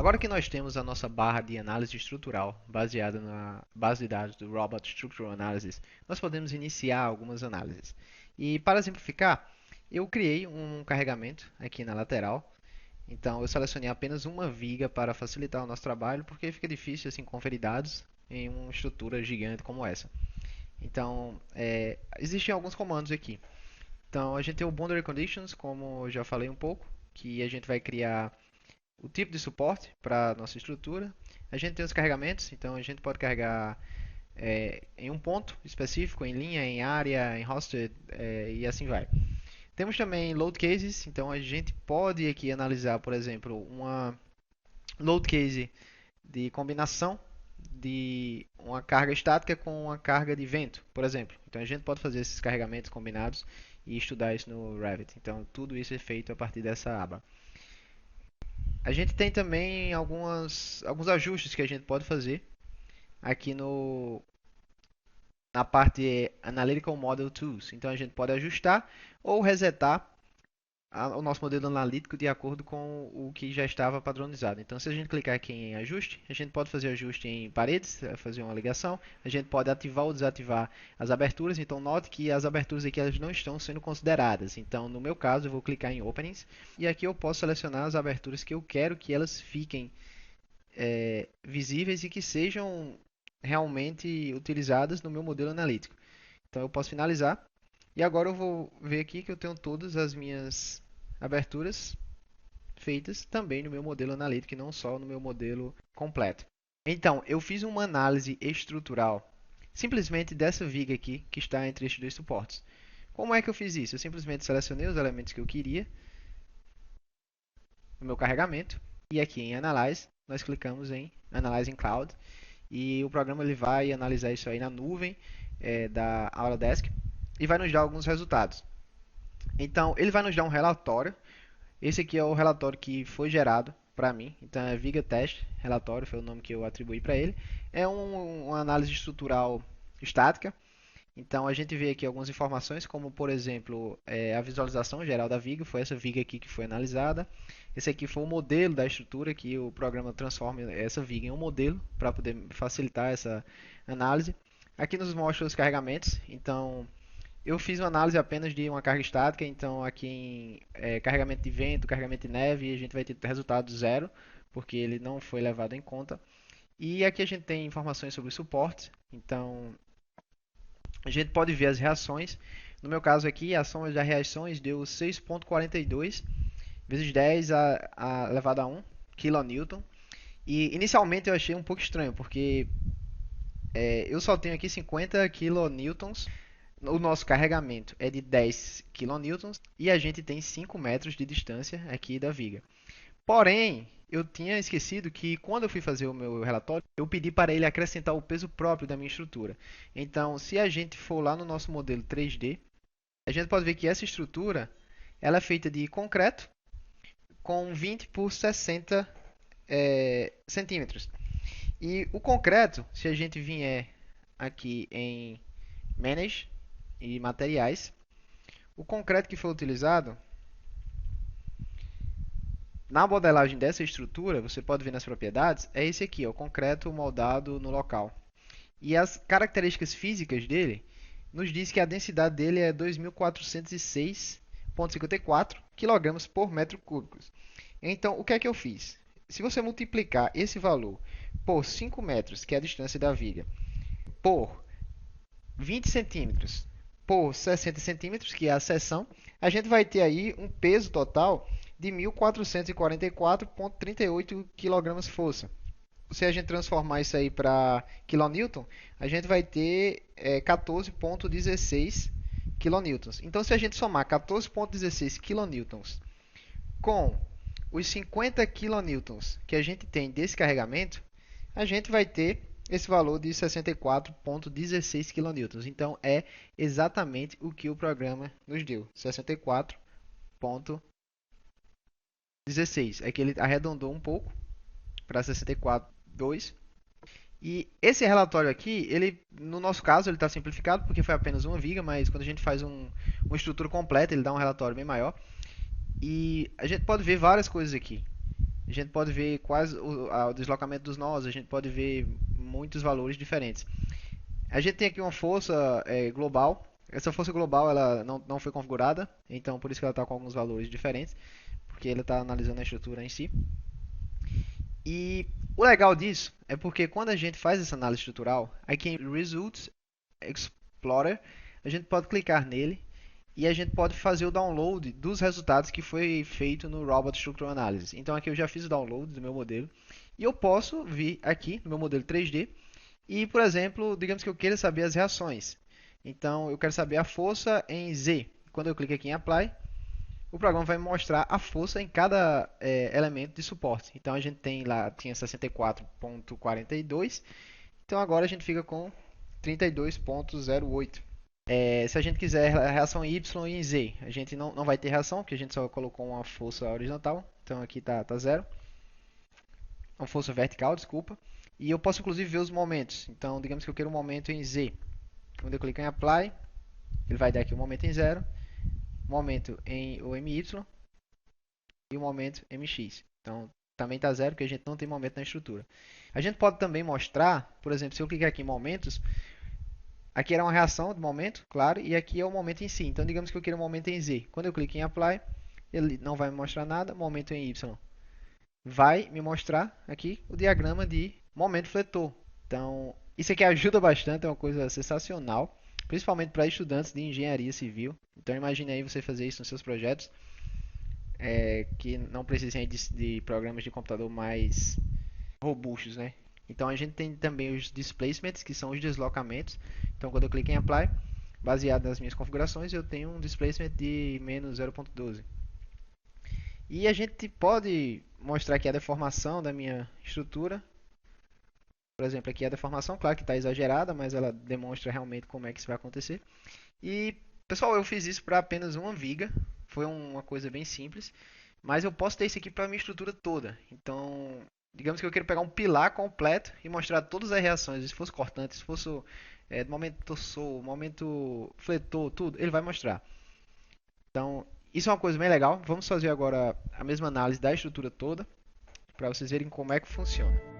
Agora que nós temos a nossa barra de análise estrutural baseada na base de dados do Robot Structural Analysis, nós podemos iniciar algumas análises. E para exemplificar, eu criei um carregamento aqui na lateral. Então eu selecionei apenas uma viga para facilitar o nosso trabalho, porque fica difícil assim conferir dados em uma estrutura gigante como essa. Então existem alguns comandos aqui. Então a gente tem o Boundary Conditions, como eu já falei um pouco, que a gente vai criar o tipo de suporte para a nossa estrutura. A gente tem os carregamentos, então a gente pode carregar em um ponto específico, em linha, em área, em hosted e assim vai. Temos também load cases, então a gente pode aqui analisar, por exemplo, uma load case de combinação de uma carga estática com uma carga de vento, por exemplo. Então a gente pode fazer esses carregamentos combinados e estudar isso no Revit. Então tudo isso é feito a partir dessa aba. A gente tem também alguns ajustes que a gente pode fazer aqui na parte Analytical Model Tools. Então a gente pode ajustar ou resetar o nosso modelo analítico de acordo com o que já estava padronizado. Então, se a gente clicar aqui em ajuste, a gente pode fazer ajuste em paredes, fazer uma ligação, a gente pode ativar ou desativar as aberturas. Então, note que as aberturas aqui elas não estão sendo consideradas. Então, no meu caso, eu vou clicar em Openings e aqui eu posso selecionar as aberturas que eu quero que elas fiquem visíveis e que sejam realmente utilizadas no meu modelo analítico. Então, eu posso finalizar. E agora eu vou ver aqui que eu tenho todas as minhas aberturas feitas também no meu modelo analítico e não só no meu modelo completo. Então, eu fiz uma análise estrutural simplesmente dessa viga aqui que está entre estes dois suportes. Como é que eu fiz isso? Eu simplesmente selecionei os elementos que eu queria no meu carregamento e aqui em Analyze nós clicamos em Analyze in Cloud e o programa ele vai analisar isso aí na nuvem da Autodesk e vai nos dar alguns resultados. Então, ele vai nos dar um relatório. Esse aqui é o relatório que foi gerado para mim. Então, é Viga Test Relatório, foi o nome que eu atribuí para ele. É uma análise estrutural estática. Então, a gente vê aqui algumas informações, como, por exemplo, a visualização geral da viga. Foi essa viga aqui que foi analisada. Esse aqui foi o modelo da estrutura, que o programa transforma essa viga em um modelo, para poder facilitar essa análise. Aqui nos mostra os carregamentos. Então, eu fiz uma análise apenas de uma carga estática, então aqui em carregamento de vento, carregamento de neve, a gente vai ter resultado zero, porque ele não foi levado em conta. E aqui a gente tem informações sobre o suporte, então a gente pode ver as reações. No meu caso aqui, a soma das reações deu 6,42 vezes 10 a elevado a 1 kN. E inicialmente eu achei um pouco estranho, porque eu só tenho aqui 50 kN. O nosso carregamento é de 10 kN e a gente tem 5 metros de distância aqui da viga. Porém, eu tinha esquecido que quando eu fui fazer o meu relatório, eu pedi para ele acrescentar o peso próprio da minha estrutura. Então, se a gente for lá no nosso modelo 3D, a gente pode ver que essa estrutura ela é feita de concreto com 20 por 60 centímetros. E o concreto, se a gente vier aqui em Manage e materiais, o concreto que foi utilizado na modelagem dessa estrutura, você pode ver nas propriedades, é esse aqui, o concreto moldado no local. E as características físicas dele nos diz que a densidade dele é 2.406,54 kg por metro cúbico. Então, o que é que eu fiz? Se você multiplicar esse valor por 5 metros, que é a distância da viga, por 20 centímetros por 60 centímetros, que é a seção, a gente vai ter aí um peso total de 1.444,38 kg-força. Se a gente transformar isso aí para kN, a gente vai ter 14,16 kN. Então, se a gente somar 14,16 kN com os 50 kN que a gente tem desse carregamento, a gente vai ter esse valor de 64,16 kN. Então, é exatamente o que o programa nos deu, 64,16. É que ele arredondou um pouco para 64,2. E esse relatório aqui, ele, no nosso caso, ele está simplificado porque foi apenas uma viga, mas quando a gente faz uma estrutura completa, ele dá um relatório bem maior. E a gente pode ver várias coisas aqui. A A gente pode ver quais o deslocamento dos nós, a gente pode ver muitos valores diferentes. A gente tem aqui uma força global. Essa força global ela não foi configurada, então por isso que ela está com alguns valores diferentes, porque ele está analisando a estrutura em si. E o legal disso é porque quando a gente faz essa análise estrutural, aqui em Results Explorer, a gente pode clicar nele e a gente pode fazer o download dos resultados que foi feito no Robot Structural Analysis. Então aqui eu já fiz o download do meu modelo e eu posso vir aqui no meu modelo 3D e, por exemplo, digamos que eu queira saber as reações. Então eu quero saber a força em Z. Quando eu clico aqui em Apply, o programa vai me mostrar a força em cada elemento de suporte. Então a gente tem lá, tinha 64.42, então agora a gente fica com 32.08. Se a gente quiser a reação em Y e em Z, a gente não vai ter reação, porque a gente só colocou uma força horizontal, então aqui está zero. Uma força vertical, desculpa. E eu posso inclusive ver os momentos, então digamos que eu quero um momento em Z. Quando eu clico em Apply, ele vai dar aqui um momento em zero, momento em o MY e o momento MX. Então também está zero, porque a gente não tem momento na estrutura. A gente pode também mostrar, por exemplo, se eu clicar aqui em momentos, aqui era uma reação de momento, claro, e aqui é o momento em si. Então digamos que eu queira um momento em Z. Quando eu clico em Apply, ele não vai me mostrar nada, momento em Y. Vai me mostrar aqui o diagrama de momento fletor. Então, isso aqui ajuda bastante, é uma coisa sensacional, principalmente para estudantes de engenharia civil. Então, imagine aí você fazer isso nos seus projetos, que não precisem de programas de computador mais robustos, né? Então, a gente tem também os displacements, que são os deslocamentos. Então, quando eu clico em Apply, baseado nas minhas configurações, eu tenho um displacement de menos 0.12. E a gente pode mostrar aqui a deformação da minha estrutura. Por exemplo, aqui a deformação, claro que está exagerada, mas ela demonstra realmente como é que isso vai acontecer. E, pessoal, eu fiz isso para apenas uma viga. Foi uma coisa bem simples. Mas eu posso ter isso aqui para a minha estrutura toda. Então, digamos que eu quero pegar um pilar completo e mostrar todas as reações. Se fosse cortante, se fosse do momento torçou, momento fletou, tudo, ele vai mostrar. Então, isso é uma coisa bem legal. Vamos fazer agora a mesma análise da estrutura toda para vocês verem como é que funciona.